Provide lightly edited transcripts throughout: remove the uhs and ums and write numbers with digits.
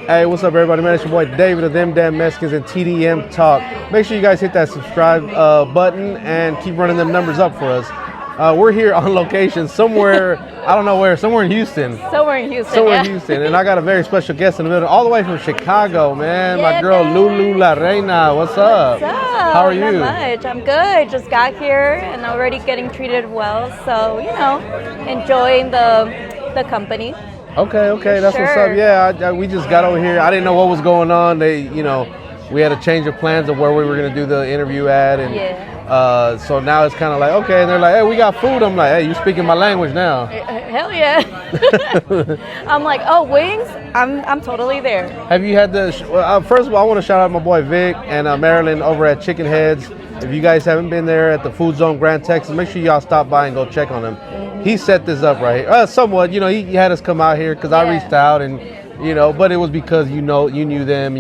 Hey, what's up, everybody? Man, it's your boy David of ThemDamnMexicans and TDM Talk. Make sure you guys hit that subscribe button and keep running them numbers up for us. We're here on location somewhere, I don't know where, somewhere in Houston. Somewhere in Houston. And I got a very special guest in the middle, all the way from Chicago, man. My girl, LuLu La Reina. What's up? What's up? How are you? Not much. I'm good. Just got here and already getting treated well. So, enjoying the company. Okay, that's what's up. Yeah, we just got over here. I didn't know what was going on. We had a change of plans of where we were going to do the interview at, and so now it's kind of like, okay, and they're like, hey, we got food. I'm like, hey, you speaking my language now. Hell yeah. I'm like, oh, wings? I'm totally there. Have you had first of all, I want to shout out my boy Vic and Marilyn over at Chicken Heads. If you guys haven't been there at the Food Zone Grand Texas, make sure y'all stop by and go check on him. He set this up right here. Somewhat, he had us come out here because I reached out and, but it was because you knew them.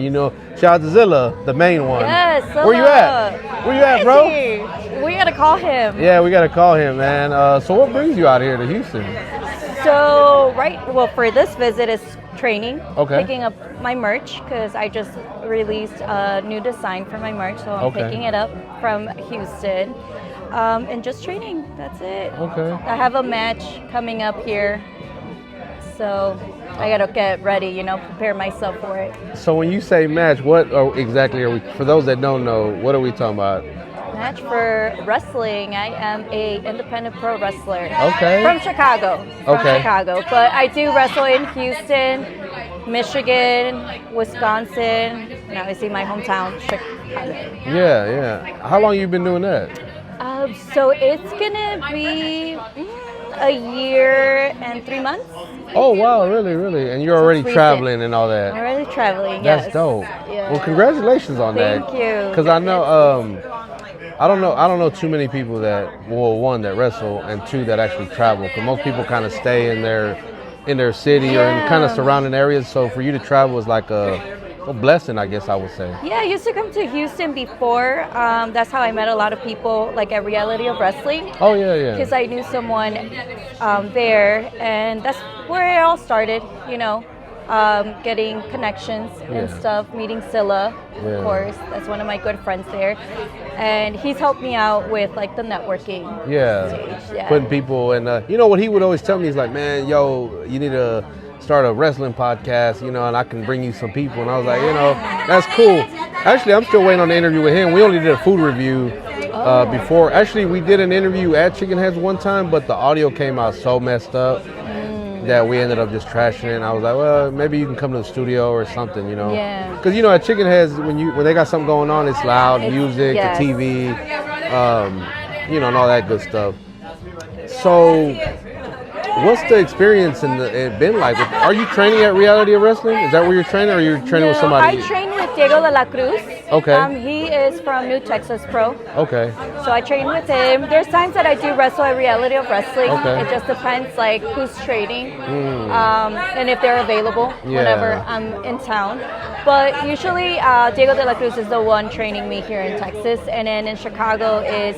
Shout out to Zelle, the main one. Yes, Zelle. Where you at, bro? We gotta call him. Yeah, we gotta call him, man. So what brings you out here to Houston? So for this visit is training. Okay. Picking up my merch because I just released a new design for my merch, so I'm picking it up from Houston. And just training. That's it. Okay. I have a match coming up here, so I gotta get ready. Prepare myself for it. So when you say match, what exactly are we? For those that don't know, what are we talking about? Match for wrestling. I am a independent pro wrestler. Okay. From Chicago. Chicago, but I do wrestle in Houston, Michigan, Wisconsin, and obviously my hometown, Chicago. Yeah. How long you been doing that? So it's gonna be a year and 3 months. Oh wow, really? And you're already traveling and all that. I'm already traveling. That's dope. Yeah. Well, congratulations on that. Thank you. Because I know, I don't know too many people that, well, one that wrestle and two that actually travel. Because most people kind of stay in their city or in kind of surrounding areas. So for you to travel is like a blessing, I guess I would say. Yeah, I used to come to Houston before. That's how I met a lot of people, like at Reality of Wrestling. Oh, yeah. Because I knew someone there, and that's where it all started, getting connections and stuff, meeting Scylla, of course. That's one of my good friends there. And he's helped me out with, like, the networking stage. Yeah. Putting people, and what he would always tell me, he's like, man, you need to start a wrestling podcast, and I can bring you some people. And I was like, that's cool. Actually, I'm still waiting on the interview with him. We only did a food review before. Actually, we did an interview at Chicken Heads one time, but the audio came out so messed up that we ended up just trashing it. And I was like, well, maybe you can come to the studio or something, Yeah. Because, at Chicken Heads, when they got something going on, it's loud, music, the TV, and all that good stuff. So what's the experience been like? Are you training at Reality of Wrestling? Is that where you're training, or you're training with somebody? I train with Diego de la Cruz. Okay. He is from New Texas Pro. Okay. So I train with him. There's times that I do wrestle at Reality of Wrestling. Okay. It just depends, like, who's training and if they're available whenever I'm in town. But usually Diego de la Cruz is the one training me here in Texas, and then in Chicago is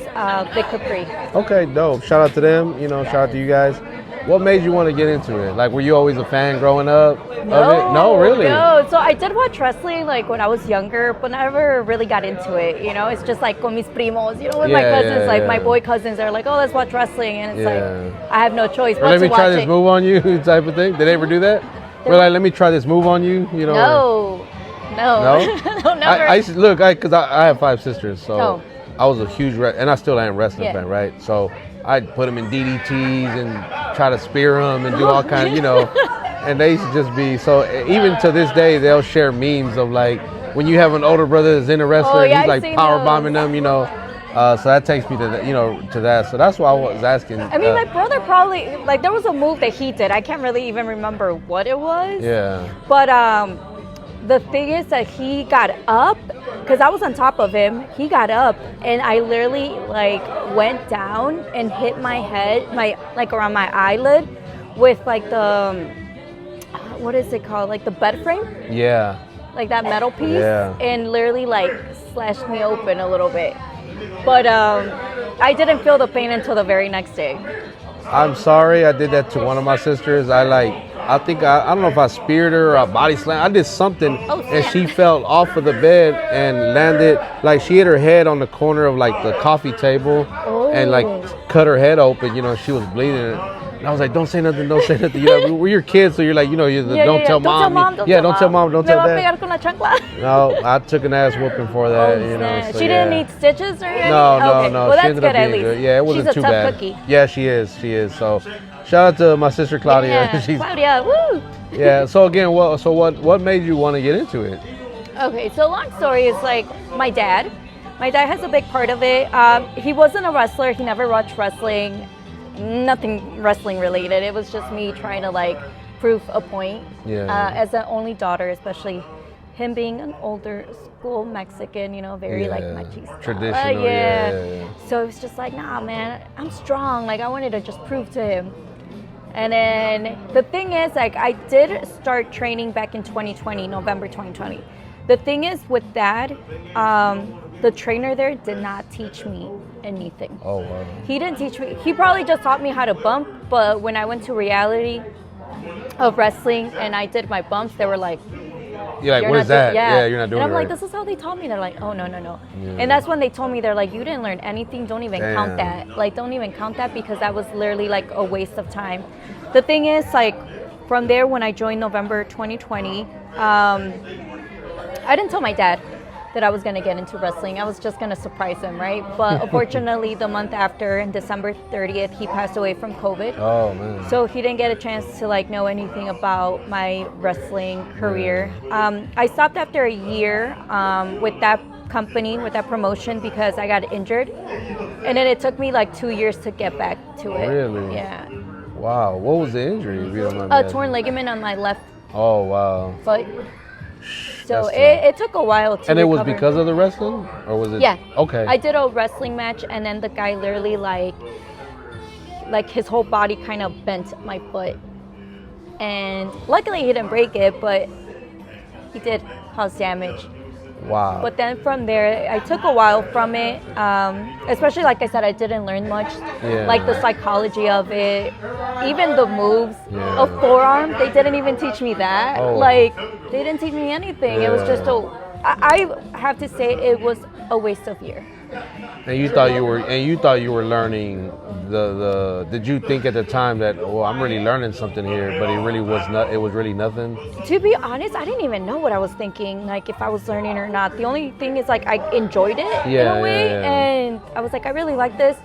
Vic Capri. Okay, dope. Shout out to them. Shout out to you guys. What made you want to get into it? Like, were you always a fan growing up of it? No, really? No. So I did watch wrestling, like, when I was younger, but never really got into it. It's just like con mis primos, with my cousins, my boy cousins are like, oh, let's watch wrestling. And it's like, I have no choice but to watch it. Let me try this move on you type of thing. Did they ever do that? We're like, let me try this move on you, No. No, never. I used to, look, because I have 5 sisters, so I was a huge, and I still am wrestling fan, right? So I'd put them in DDTs and try to spear them and do all kinds, and they used to just be, so even to this day, they'll share memes of, like, when you have an older brother that's in a wrestler, and he's like power bombing them, so that takes me to that. So that's why I was asking. I mean, my brother probably, like, there was a move that he did. I can't really even remember what it was. Yeah. But the thing is that he got up, because I was on top of him. He got up, and I literally, like, went down and hit my head, around my eyelid, with, like, the, what is it called? Like the bed frame? Yeah. Like that metal piece? Yeah. And literally, like, slashed me open a little bit. But I didn't feel the pain until the very next day. I'm sorry I did that to one of my sisters. I think I don't know if I speared her or I body slammed. I did something, and she fell off of the bed and landed like she hit her head on the corner of like the coffee table, and like cut her head open. You know, she was bleeding. And I was like, don't say nothing, don't say nothing. You know, we're your kids, so you're like, you know, don't tell mom. Don't tell mom, don't tell dad. No, I took an ass whooping for that. You know, so, she didn't need stitches or anything? No. Well, that's good at least. Good. Yeah, it wasn't too bad. She's a tough cookie. Yeah, she is. So, shout out to my sister Claudia. Yeah, Claudia, woo! Yeah. So again, what made you want to get into it? Okay, so long story is like my dad. My dad has a big part of it. He wasn't a wrestler. He never watched wrestling. Nothing wrestling related. It was just me trying to like prove a point. As an only daughter, especially him being an older school Mexican, you know, very like machista. Traditional. So it was just like, nah, man, I'm strong. Like I wanted to just prove to him. And then the thing is, like, I did start training back in 2020, November 2020. The thing is with that, the trainer there did not teach me anything. Oh, wow. He didn't teach me. He probably just taught me how to bump, but when I went to reality of wrestling and I did my bumps, they were like, you're like, what is that? Yeah, you're not doing it. And I'm right. like, this is how they taught me. They're like, oh, no. Yeah. And that's when they told me, they're like, you didn't learn anything. Don't even count that. Like, don't even count that because that was literally like a waste of time. The thing is, like, from there, when I joined November 2020, I didn't tell my dad that I was going to get into wrestling. I was just going to surprise him, right? But unfortunately, the month after, on December 30th, he passed away from COVID. Oh, man. So he didn't get a chance to like know anything about my wrestling career. I stopped after a year with that company, with that promotion, because I got injured. And then it took me like 2 years to get back to it. Really? Yeah. Wow. What was the injury, if you don't mind me A asking? torn ligament on my left Oh, wow. foot. So it took a while to And it was recover. because of the wrestling? Or was it? Yeah. Okay. I did a wrestling match, and then the guy literally like his whole body kind of bent my foot. And luckily he didn't break it, but he did cause damage. Wow. But then from there, I took a while from it. Especially, like I said, I didn't learn much. Yeah. Like the psychology of it, even the moves of forearm. They didn't even teach me that. Oh. Like they didn't teach me anything. It was just I have to say it was a waste of year. And you thought you were learning the did you think at the time that, well, I'm really learning something here, but it really was not, it was really nothing? To be honest, I didn't even know what I was thinking, like if I was learning or not. The only thing is like I enjoyed it in a way, and I was like, I really like this,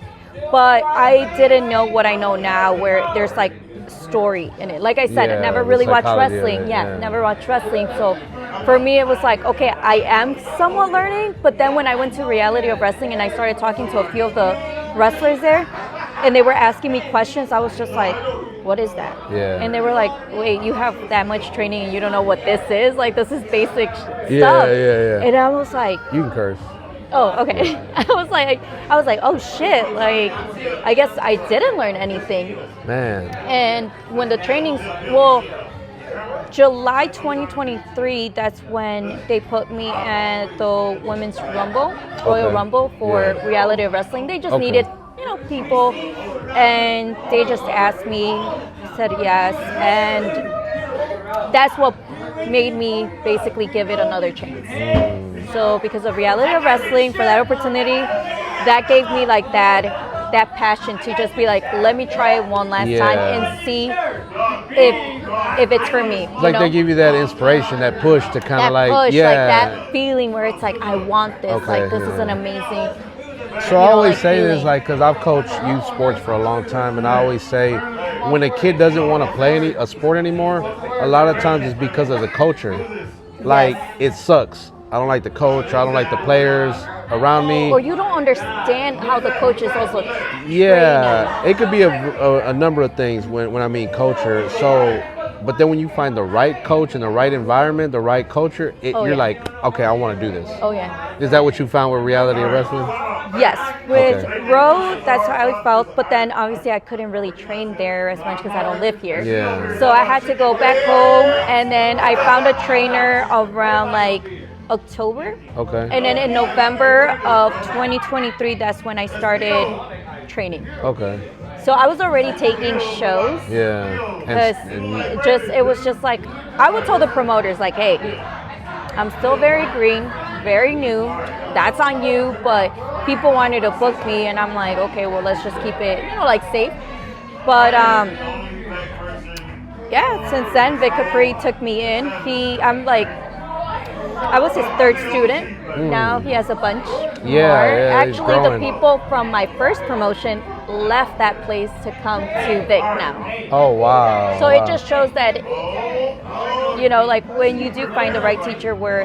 but I didn't know what I know now, where there's like story in it. Like I said, I never really watched wrestling. Never watched wrestling. So for me, it was like, okay, I am somewhat learning, but then when I went to reality of wrestling and I started talking to a few of the wrestlers there, and they were asking me questions, I was just like, what is that? Yeah. And they were like, wait, you have that much training and you don't know what this is? Like, this is basic stuff. Yeah. And I was like, you can curse. oh, okay. I was like, oh shit, like, I guess I didn't learn anything. Man. And when the trainings, well, July 2023, that's when they put me at the Women's Rumble, Royal Rumble for Reality of Wrestling. They just needed, people, and they just asked me, said yes, and that's what made me basically give it another chance. So because of Reality of Wrestling, for that opportunity, that gave me like that passion to just be like, let me try it one last time and see if it's for me. It's like they give you that inspiration, that push to kind of like, like that feeling where it's like, I want this. Like this is an amazing. So I always say this, like, because I've coached youth sports for a long time, and I always say, when a kid doesn't want to play a sport anymore, a lot of times it's because of the culture. Like, it sucks. I don't like the coach. I don't like the players around me. Or you don't understand how the coach is also trained. It could be a number of things when I mean culture. So, but then when you find the right coach in the right environment, the right culture, you're like, okay, I want to do this. Oh, yeah. Is that what you found with Reality of Wrestling? Yes. With Road, that's how I felt. But then obviously I couldn't really train there as much because I don't live here. Yeah. So I had to go back home, and then I found a trainer around like October. Okay. And then in November of 2023, that's when I started training. Okay. So I was already taking shows. Yeah. Because it was just like, I would tell the promoters, like, hey, I'm still very green, very new. That's on you. But people wanted to book me, and I'm like, okay, well, let's just keep it, like safe. But yeah, since then, Vic Capri took me in. I was his third student. Now he has a bunch more. Actually, the people from my first promotion left that place to come to Vic now. Oh, wow. So it just shows that, like when you do find the right teacher where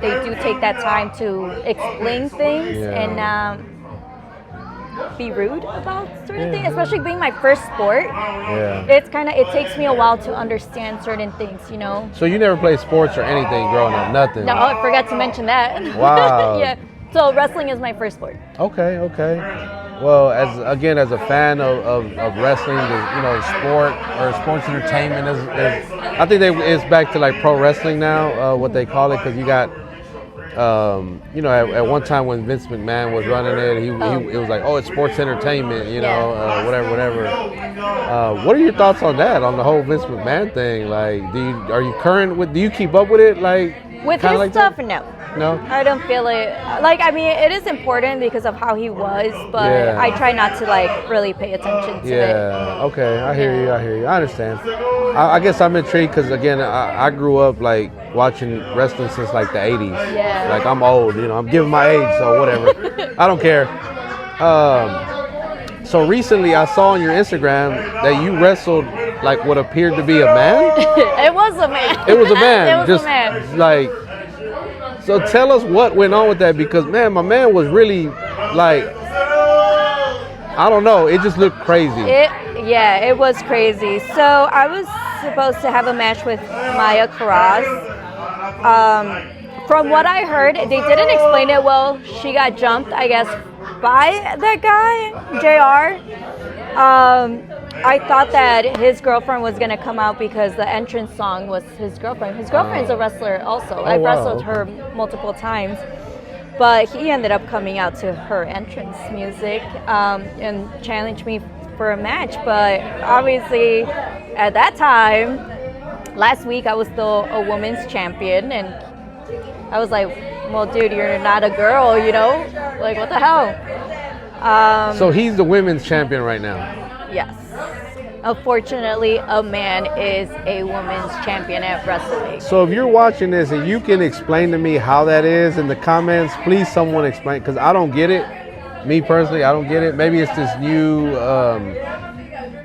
they do take that time to explain things and be rude about certain things, especially being my first sport. Yeah. It takes me a while to understand certain things, So you never played sports or anything growing up? Nothing? No, I forgot to mention that. Wow. Yeah. So wrestling is my first sport. Okay. Well, as a fan of wrestling, the sport or sports entertainment is I think it's back to like pro wrestling now, what they call it, because you got at one time when Vince McMahon was running it, it was like, oh, it's sports entertainment, whatever. What are your thoughts on that, on the whole Vince McMahon thing? Like, are you current with? Do you keep up with it? Like with his like stuff? That? No, I don't feel it. Like, I mean, it is important because of how he was, but I try not to like really pay attention to it. Yeah. Okay. I hear you. I understand. I guess I'm intrigued because again, I grew up like watching wrestling since like the 80s. Yeah. Like I'm old, I'm giving my age, so whatever. I don't care. So recently I saw on your Instagram that you wrestled like what appeared to be a man. It was a man. It was a man. It was Just a man. like. So tell us what went on with that, because man, my man was really like, I don't know, it just looked crazy. It was crazy. So I was supposed to have a match with Maya Cross. From what I heard, they didn't explain it well. She got jumped, I guess, by that guy, JR. I thought that his girlfriend was going to come out because the entrance song was his girlfriend. His girlfriend's a wrestler also. I've wrestled her multiple times. But he ended up coming out to her entrance music and challenged me for a match. But obviously, at that time, last week, I was still a women's champion. And I was like, well, dude, you're not a girl, Like, what the hell? So he's the women's champion right now? Yes. Unfortunately, a man is a women's champion at wrestling. So if you're watching this and you can explain to me how that is in the comments, please someone explain, because I don't get it. Me personally, I don't get it. Maybe it's this new,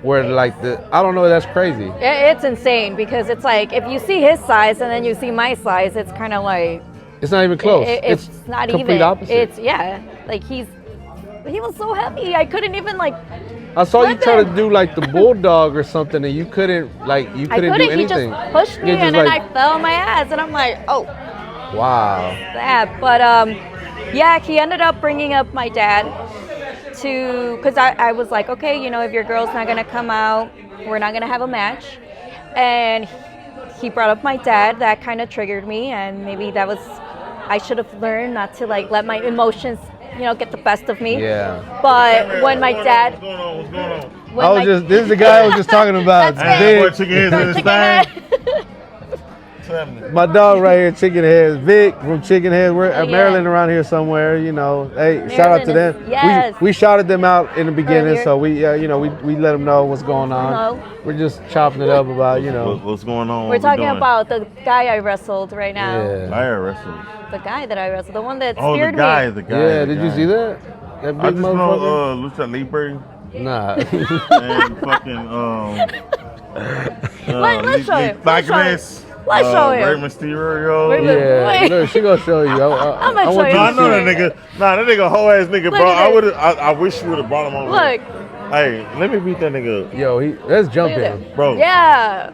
where like I don't know, that's crazy. It's insane because it's like, if you see his size and then you see my size, it's kind of like. It's not even close. It's not complete even. Opposite. Like he was so heavy. I couldn't even like. I saw you try to do like the bulldog or something, and you couldn't do anything. He just pushed me, and then I fell on my ass, and I'm like, oh. Wow. That, but he ended up bringing up my dad because I was like, okay, if your girl's not gonna come out, we're not gonna have a match, and he brought up my dad. That kind of triggered me, and maybe I should have learned not to like let my emotions get the best of me. Yeah. But when my dad. What's going on? This is the guy I was just talking about. Chicken heads in his thing. My dog right here, Chicken Heads. Vic from Chicken Heads. We're at Maryland around here somewhere, Hey, Maryland, shout out to them. Yes. We shouted them out in the beginning, Earlier. So we let them know what's going on. Hello. We're just chopping it up about, What's going on? We're talking about the guy I wrestled right now. Yeah. I wrestled. The guy that I wrestled, the one that Oh, speared the guy. me. The guy. Yeah, the did guy. you see that? That big I just motherfucker? know Lucha Libre Nah. and fucking Let's show him. Let's show him. Likeness. Let's show him. Rey Mysterio. Wait. Look, she gonna show you. I'm gonna show you. No, I know that nigga. Nah, that nigga whole ass nigga, bro. at I wish you would have brought him over. Look. Hey, let me beat that nigga. Yo, let's jump Look at in. that. Bro. Yeah.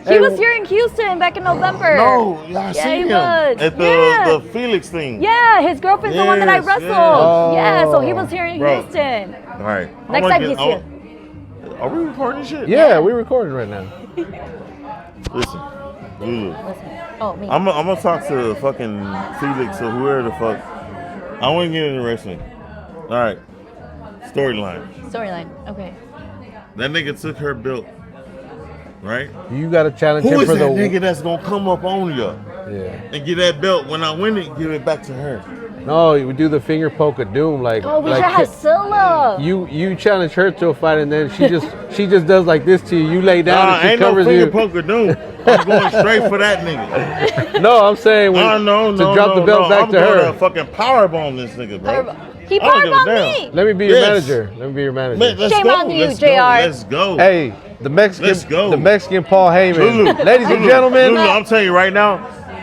He Hey, was here in Houston back in November. No, I Yeah, seen he him was. at Yeah. the Felix thing. Yeah, his girlfriend's the one that I Yes, wrestled. yes. Yeah, so he was here in Bro. Houston. All right. Next time he's here. Are we recording this shit? Yeah, we're recording right now. Listen, Lulu. Listen. Oh, me. I'm gonna talk to fucking Felix or whoever the fuck. I want to get into wrestling. All right. Storyline. Storyline. Okay. That nigga took her belt. Right? You got to challenge Who him is for that the nigga that's gonna come up on you Yeah. and get that belt? When I win it, give it back to her. No, we do the finger poke of doom, like. Oh, we like should have Scylla. You challenge her to a fight, and then she just does like this to you. You lay down and she ain't covers no finger you. poke of doom. I'm going straight for that nigga. No, I'm saying No, to drop the belt back I'm to her. I'm going to fucking powerbomb this nigga, bro. He I don't give a powerbombed damn. me. Let me be your manager. Let me be your manager. Man, let's Shame go. on you, Let's JR. Go. Let's go. Hey, the Mexican, Let's go. the Mexican Paul Heyman. Lulu, Ladies and Lulu, gentlemen. Lulu, I'm telling you right now,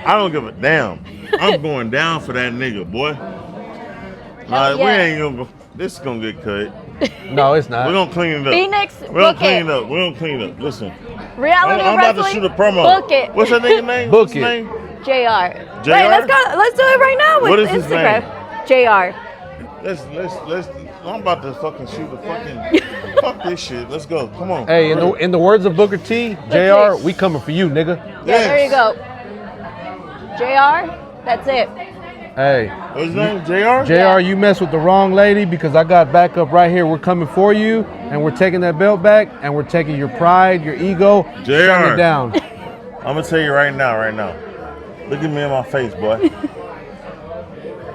I don't give a damn. I'm going down for that nigga, boy. Hell We yeah. ain't gonna. This is gonna get cut. No, it's not. We're gonna clean it up. Phoenix, We're gonna book clean it. it up. We're gonna clean it up. Listen, Reality I'm about to wrestling. shoot a promo. Book it. What's that nigga name? Book What's his it. name? JR. JR? Wait, let's go. Let's do it right now with What is his Instagram. JR. Let's. I'm about to fucking shoot a fucking. Fuck this shit. Let's go. Come on. Hey, in the words of Booker T, JR, we coming for you, nigga. Yeah, there you go. JR, that's it. Hey, What's his name? JR? JR, you mess with the wrong lady because I got backup right here. We're coming for you, and we're taking that belt back, and we're taking your pride, your ego, shutting it down. I'm gonna tell you right now. Look at me in my face, boy.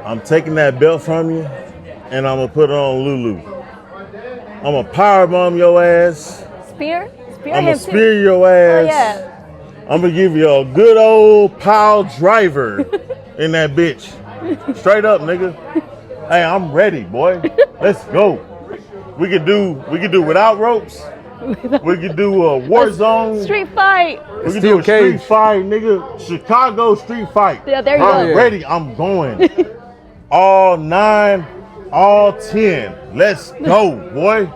I'm taking that belt from you, and I'm gonna put it on Lulu. I'm gonna powerbomb your ass. Spear? Spear I'm him gonna spear too. your ass. Oh, yeah. I'm gonna give you a good old pile driver in that bitch. Straight up, nigga. Hey, I'm ready, boy. Let's go. We could do without ropes. We could do a war zone. Street fight. We could Steel do a street cage. fight, nigga. Chicago street fight. Yeah, there you I'm go. ready. I'm going. All 9, all 10. Let's go, boy.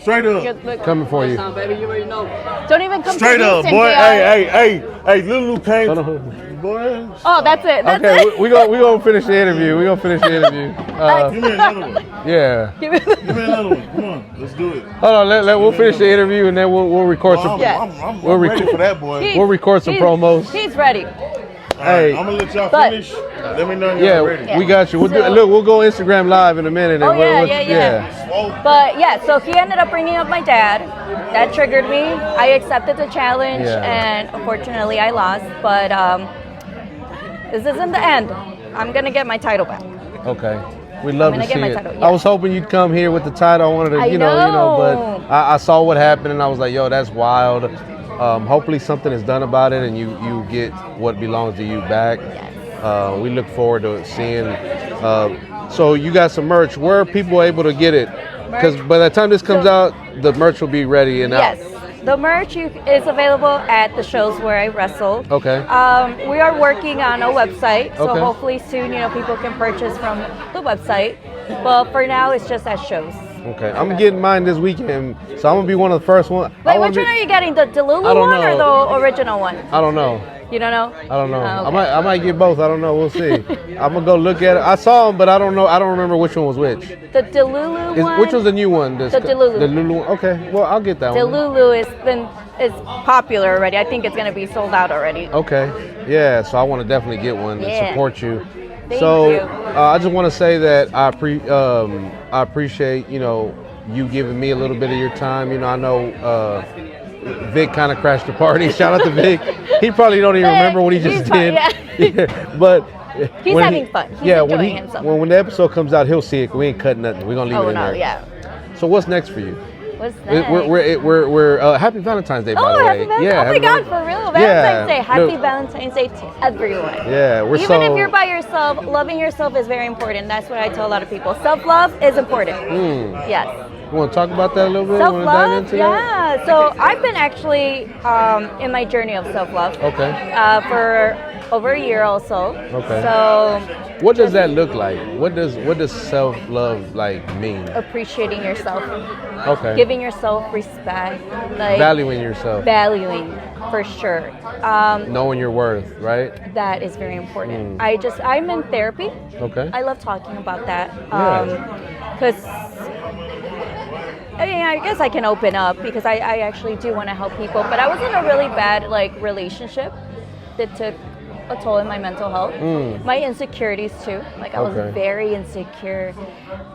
Straight up. Coming for you. Baby, you already know. Don't even come Straight to up, Houston, boy. JR. Hey, Lulu came. Hold on. Boy. Oh, that's it. That's Okay, it. we gonna finish the interview. We gonna finish the interview. Give me another one. Yeah. Give me another one. Come on, let's do it. Hold on. We'll finish the interview and then we'll record some. I'm We'll ready record- for that, boy. We'll record some promos. He's ready. All right, Hey. I'm gonna let y'all But- finish. Let me know you're Yeah, ready. we got you. We'll So- we'll go Instagram live in a minute. Oh, and we'll, yeah. But yeah, so he ended up bringing up my dad. That triggered me. I accepted the challenge, Yeah. and unfortunately, I lost. But this isn't the end. I'm gonna get my title back. Okay. We'd love I'm to gonna see get my it. title, yeah. I was hoping you'd come here with the title. I wanted to, I but know. I saw what happened and I was like, yo, that's wild. Hopefully something is done about it and you get what belongs to you back. We look forward to seeing. So you got some merch. Where are people able to get it? Because by the time this comes out, the merch will be ready and out. Yes. The merch is available at the shows where I wrestle. Okay. We are working on a website, so Okay. hopefully soon, people can purchase from the website. But for now, it's just at shows. Okay. I'm getting mine this weekend, so I'm gonna be one of the first ones. Wait, which one are you getting? The LuLu I don't one or know. the original one? I don't know. You don't know? I don't know. Oh, okay. I might get both. I don't know. We'll see. I'm gonna go look at it. I saw them, but I don't know. I don't remember which one was which. The DeLulu one. Which was the new one? The DeLulu. The Lulu one. Okay. Well, I'll get that one. DeLulu is popular already. I think it's gonna be sold out already. Okay. Yeah. So I want to definitely get one Yeah. and support you. Thank so you. I just want to say that I appreciate you giving me a little bit of your time. I know. Vic kind of crashed the party. Shout out to Vic. He probably don't even remember what he just He's fine, did. yeah. But He's when having fun. He's when enjoying himself. when the episode comes out, he'll see it. We ain't cutting nothing. We're gonna leave it Oh in no, there. yeah. So what's next for you? What's that? We're happy Valentine's Day, by the way. Happy Valentine's Yeah. Oh my happy God, Val- for real. Valentine's Day. Happy No, Valentine's Day to everyone. Yeah, we're Even if you're by yourself, loving yourself is very important. That's what I tell a lot of people. Self-love is important. Yes. You want to talk about that a little bit? You wanna dive Self-love, into that? yeah. So I've been actually in my journey of self-love Okay. for over a year also. Okay. So What does that look like? What does self-love mean? appreciating yourself, Okay. giving yourself respect, Valuing yourself. valuing for sure. Knowing your worth, right? That is very important. I'm in therapy. Okay. I love talking about that. Yeah. Because I guess I can open up because I actually do want to help people. But I was in a really bad relationship that took a toll in my mental health. My insecurities too. I was Okay. very insecure.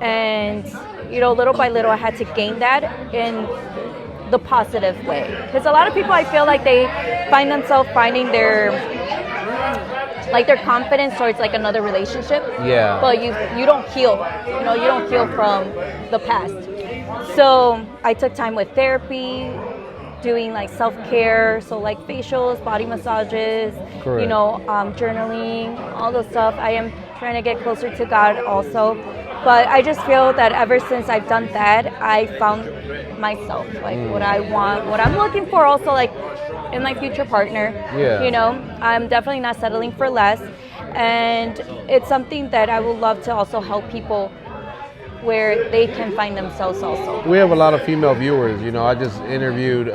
And little by little I had to gain that. And the positive way. Because a lot of people, I feel like they find themselves finding their confidence towards like another relationship. Yeah. But you don't heal. You know, you don't heal from the past. So I took time with therapy, doing like self-care, so like facials, body massages, Correct. you know, journaling, all those stuff. I am trying to get closer to God also. But I just feel that ever since I've done that, I found myself, like what I want, what I'm looking for also, like in my future partner. Yeah. You know, I'm definitely not settling for less. And it's something that I would love to also help people where they can find themselves also. We have a lot of female viewers. You know, I just interviewed.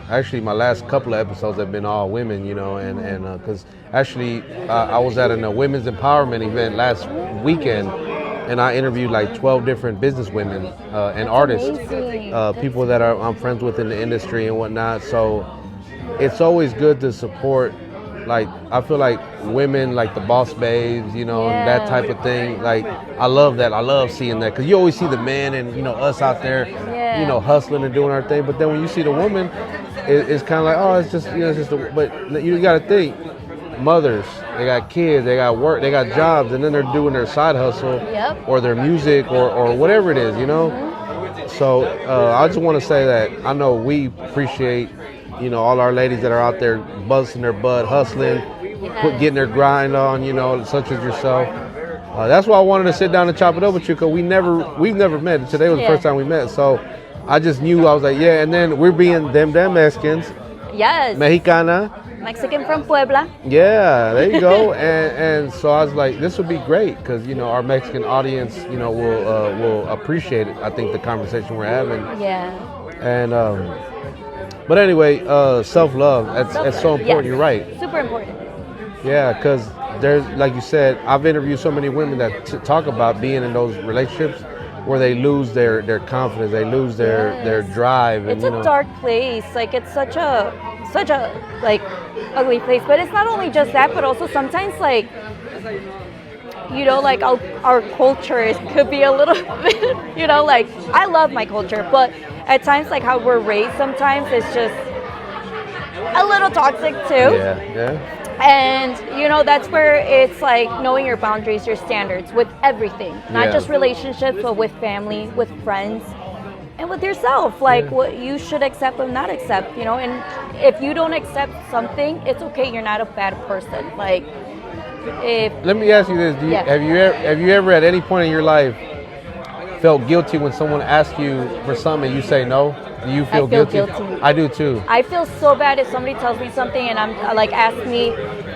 Actually, my last couple of episodes have been all women. You know, and because actually I was at a women's empowerment event last weekend, and I interviewed like 12 different business women and artists, people that I'm friends with in the industry and whatnot. So it's always good to support. Like, I feel like women, like the boss babes, you know, and that type of thing. Like, I love that. I love seeing that, because you always see the men and, you know, us out there, you know, hustling and doing our thing. But then when you see the woman, it's kind of like, oh, it's just, you know, it's just. But you got to think, mothers, they got kids, they got work, they got jobs, and then they're doing their side hustle or their music or whatever it is, you know. So I just want to say that I know we appreciate, you know, all our ladies that are out there busting their butt, hustling, getting their grind on, you know, such as yourself. That's why I wanted to sit down and chop it up with you, because we've never met. Today was the first time we met, so I just knew. I was like, yeah. And then we're being ThemDamnMexicans. Yes. Mexicana. Mexican from Puebla. Yeah, there you go. and so I was like, this would be great, because, you know, our Mexican audience, you know, will appreciate it. I think the conversation we're having. Yeah. And but anyway, self-love, that's so important. You're right. Super important. Yeah, because there's, like you said, I've interviewed so many women that talk about being in those relationships where they lose their confidence, they lose their drive. And, it's a dark place. Like, it's such a like ugly place. But it's not only just that, but also sometimes, like, you know, like our culture could be a little bit, you know, like, I love my culture, but at times, like how we're raised sometimes, it's just a little toxic too. Yeah. And, you know, that's where it's like knowing your boundaries, your standards with everything, not just relationships, but with family, with friends, and with yourself. Like, what you should accept and not accept, you know. And if you don't accept something, it's okay. You're not a bad person. Like, let me ask you this: have you ever at any point in your life felt guilty when someone asks you for something and you say no? Do you feel guilty? I do too. I feel so bad if somebody tells me something and I'm like, ask me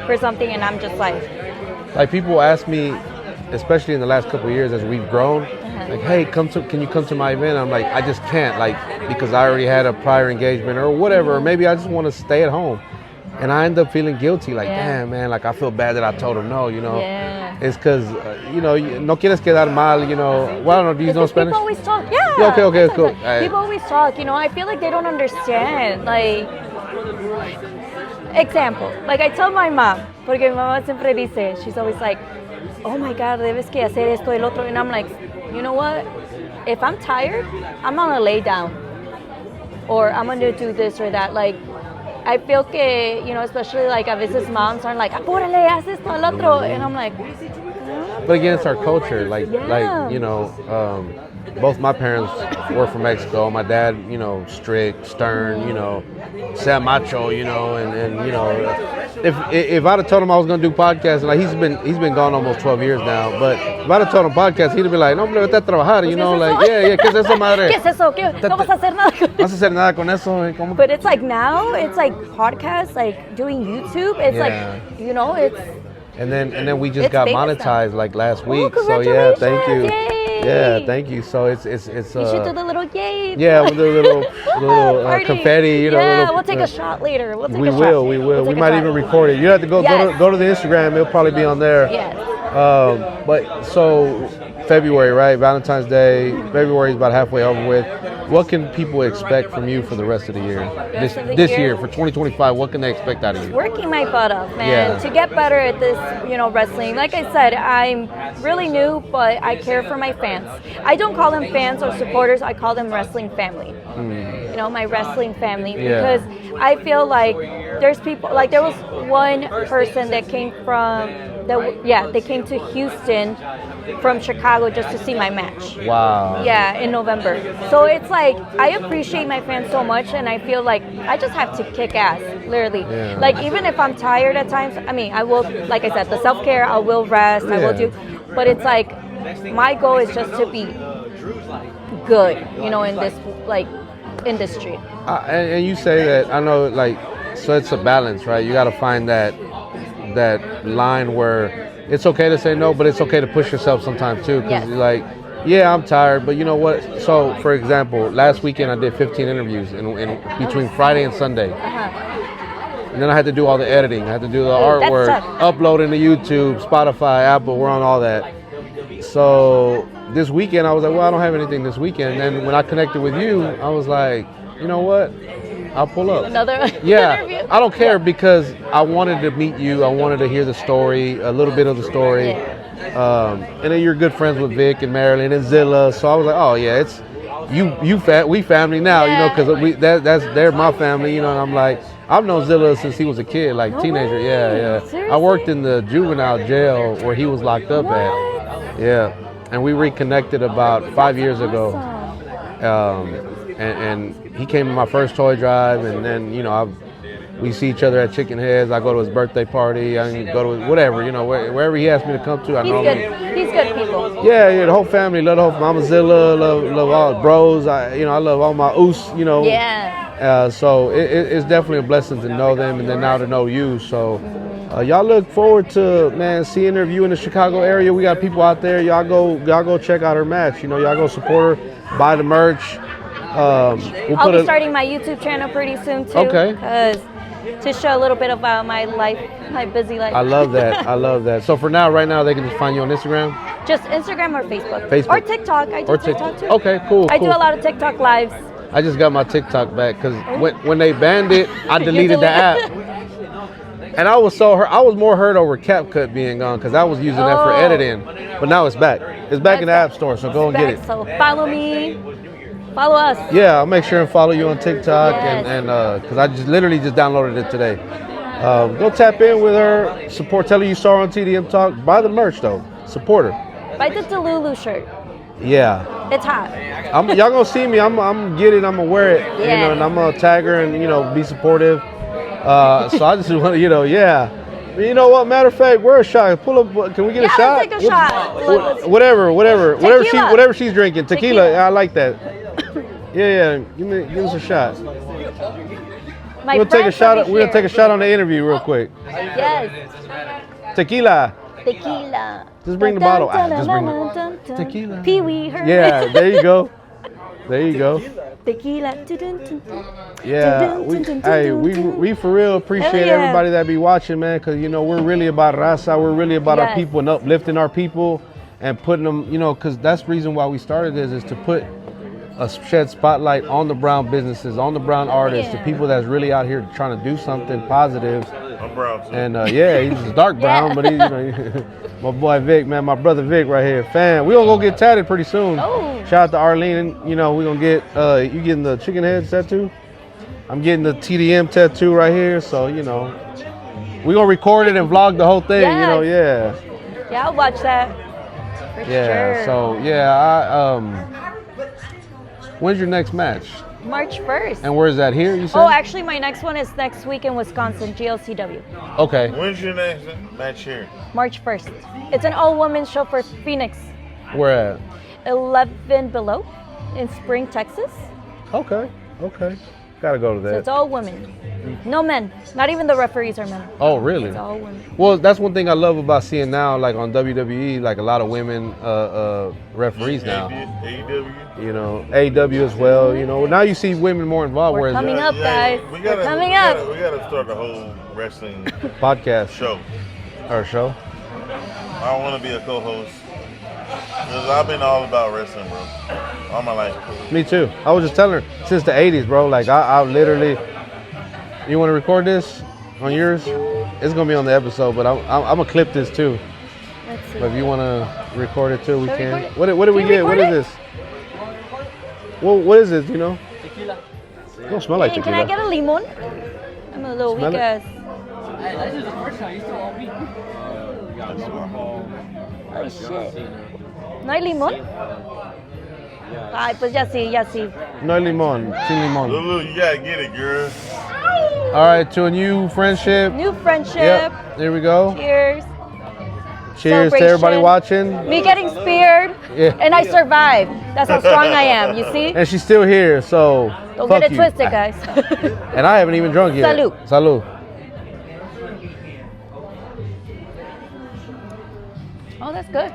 for something, and I'm just like people ask me, especially in the last couple of years as we've grown, like, hey, can you come to my event? I'm like, I just can't, like, because I already had a prior engagement or whatever, or maybe I just want to stay at home. And I end up feeling guilty, like, damn, man, like, I feel bad that I told him no, you know. It's because, you know, no quieres quedar mal, you know. Well, I don't know, do you know Spanish? People always talk, Okay, cool. People always talk, you know. I feel like they don't understand. Like, example, like I tell my mom, porque mi mamá siempre dice, she's always like, oh my God, debes que hacer esto, el otro. And I'm like, you know what? If I'm tired, I'm gonna lay down. Or I'm gonna do this or that. Like, I feel que, you know, especially like a veces moms are like, apúrale, haz esto, el otro. And I'm like, but again, it's our culture. Like, you know, both my parents were from Mexico. My dad, you know, strict, stern, you know, sea macho, you know, and you know, if I'd have told him I was gonna do podcasts, like he's been gone almost 12 years now, but if I'd have told him podcasts, he'd be like, no, hombre, vete a trabajar, you know, like, yeah, ¿qué es eso, madre? ¿Qué es eso? No vas a hacer nada con eso. No vas a hacer nada con eso. But it's like now, it's like podcasts, like doing YouTube. It's like, you know, it's. And then we just got monetized like last week. Oh, so yeah, thank you. Yay. Yeah, thank you. So it's You should do the little yay. Yeah, we'll do a little confetti, you know. Yeah, we'll take a shot later. We will. We might even record it. You have to go to the Instagram. It'll probably be on there. Yes. But so February, right? Valentine's Day. February is about halfway over with. What can people expect from you for the rest of the year? This year, for 2025, what can they expect out of you? Working my butt off, man, to get better at this, you know, wrestling. Like I said, I'm really new, but I care for my fans. I don't call them fans or supporters. I call them wrestling family. my wrestling family, Yeah. because I feel like there's people, like there was one person that came they came to Houston from Chicago just to see my match. Wow. Yeah, in November. So it's like I appreciate my fans so much, and I feel like I just have to kick ass, literally. Yeah. Like even if I'm tired at times, I mean, I will, like I said, the self-care, I will rest, I will Yeah. do, but it's like my goal is just to be good, in this like industry. And you say that, I know, like, so it's a balance, right? You got to find that line where it's okay to say no, but it's okay to push yourself sometimes too. Because Yes. you're like, yeah, I'm tired, but you know what? So, for example, last weekend I did 15 interviews in between Friday and Sunday. And then I had to do all the editing. I had to do the That's artwork, tough. uploading to YouTube, Spotify, Apple. We're on all that. So this weekend I was like, well, I don't have anything this weekend. And then when I connected with you, I was like, you know what? I'll pull up. Another Yeah, interview. I don't care because I wanted to meet you. I wanted to hear the story, a little bit of the story. And then you're good friends with Vic and Marilyn and Zilla. So I was like, oh yeah, it's we family now, because they're my family, and I'm like, I've known Zilla since he was a kid, like teenager. way. Yeah. Seriously? I worked in the juvenile jail where he was locked up at. Yeah, and we reconnected about 5 years ago. And he came to my first toy drive, and then we see each other at Chicken Heads. I go to his birthday party. I can go to whatever, wherever he asked me to come to. I He's normally. good. He's good people. Yeah, the whole family, love the whole Mama Zilla, love all the bros. I love all my oos, Yeah. So it's definitely a blessing to know them, and then now to know you. So y'all look forward to seeing her you in the Chicago area. We got people out there. Y'all go check out her match. Y'all go support her, buy the merch. I'll be starting my YouTube channel pretty soon too. Okay. To show a little bit about my life, my busy life. I love that. I love that. So for now, right now, they can just find you on Instagram. Just Instagram or Facebook. Facebook. Or TikTok. I do TikTok too. Okay, cool. I do a lot of TikTok lives. I just got my TikTok back because when they banned it, I deleted the app. And I was more hurt over CapCut being gone because I was using that for editing. But now it's back. It's back in the App Store, so go and get it. So follow me. Follow us. Yeah, I'll make sure and follow you on TikTok Yes. and because I literally just downloaded it today. Go tap in with her. Support. Tell her you saw her on TDM Talk. Buy the merch though. Support her. Buy the LuLu shirt. Yeah. It's hot. Y'all gonna see me. I'm get it. I'm gonna wear it. Yeah. And I'm gonna tag her and be supportive. So I just want to yeah. You know what? Matter of fact, we're a shot. Pull up. Can we get a shot? Let's take a shot. Whatever she's drinking. Tequila. I like that. Yeah. Give us a shot. We're gonna take a shot on the interview real quick. Yes. Tequila. Tequila. Just bring the bottle. Just bring the tequila. Pee-wee. Yeah. There you go. There you go. Tequila. Yeah, we for real appreciate everybody that be watching, man, because we're really about raza, we're really about our people and uplifting our people and putting them, because that's the reason why we started this, is to put a shed spotlight on the brown businesses, on the brown artists, the people that's really out here trying to do something positive. I'm brown too. And he's dark brown, but my boy Vic, man, my brother Vic right here, fan. We gonna go get tatted pretty soon. Oh. Shout out to Arlene. We gonna get you getting the chicken head tattoo. I'm getting the TDM tattoo right here. So we gonna record it and vlog the whole thing. Yes. Yeah, I'll watch that. For sure. So when's your next match? March 1st. And where's that, here, you said? Oh, actually, my next one is next week in Wisconsin, GLCW. Okay. When's your next match here? March 1st. It's an all-women show for Phoenix. Where at? 11 Below in Spring, Texas. Okay. Gotta go to So that. it's all women. No men. Not even the referees are men. Oh, really? It's all women. Well, that's one thing I love about seeing now, like on WWE, like a lot of women referees now. AEW. AEW as well. Now you see women more involved. We're whereas coming up, guys. We We're coming up. We gotta start the whole wrestling podcast show. or show. I want to be a co-host because I've been all about wrestling, bro, all my life. Me too. I was just telling her since the '80s, bro. Like I literally. You want to record this on yours? It's gonna be on the episode, but I'm gonna clip this too. Let's see. But if you want to record it too, we Shall we can. record it? What did we Can we get? What record is this? Well, what is this? don't smell like Hey, tequila. can I get a limon? I'm a little Smell weak it? ass. Hey, this is the first time. You still all week. Oh shit. ¿No hay limón? Ay, pues ya sí, ya sí. No limon. Sin limon. Lulu, you gotta get it, girl. All right, to a new friendship. New friendship. Yep. There we go. Cheers. Cheers to everybody Celebration. watching. Me getting speared, Yeah. and I survived. That's how strong I am. You see? And she's still here, so Don't fuck get it you. twisted, guys. And I haven't even drunk yet. Salud. Salud. Oh, that's good.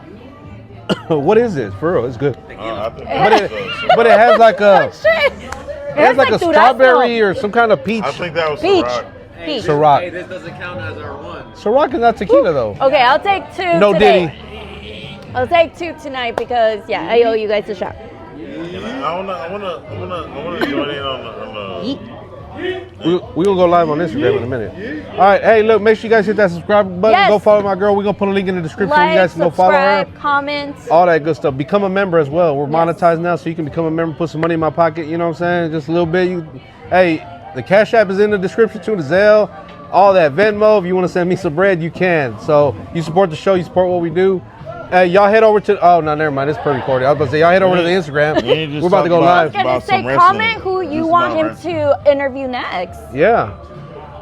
What is this? For real, it's good. I think But that it, but it has like a, Shit. it has like a durazno. strawberry or some kind of peach. I think that was Peach. Ciroc. Peach. Ciroc. Hey, this doesn't count as our one. Ciroc is not tequila though. Okay, I'll take two No today. Diddy. I'll take two tonight because yeah, I owe you guys a shot. I wanna join in on the. We gonna go live on Instagram in a minute. All right, hey, look, make sure you guys hit that subscribe button. Yes. Go follow my girl. We're gonna put a link in the description. Like, you guys can go follow her. subscribe, comment. All that good stuff. Become a member as well. We're Yes. monetized now, so you can become a member. Put some money in my pocket. You know what I'm saying? Just a little bit. Hey, the Cash App is in the description too. The Zelle, all that. Venmo. If you want to send me some bread, you can. So you support the show. You support what we do. Hey, y'all head over to. Oh no, never mind. It's pre-recorded. I was about to say y'all head over to the Instagram. We ain't just We're about to go talking I live. was gonna about say, some wrestling. comment who you Just want about him wrestling. to interview next. Yeah.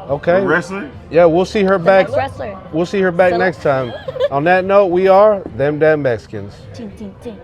Okay. Wrestling? Yeah, we'll see her The back. next wrestler. We'll see her back So- next time. On that note, we are them damn Mexicans. Ting, ting, ting.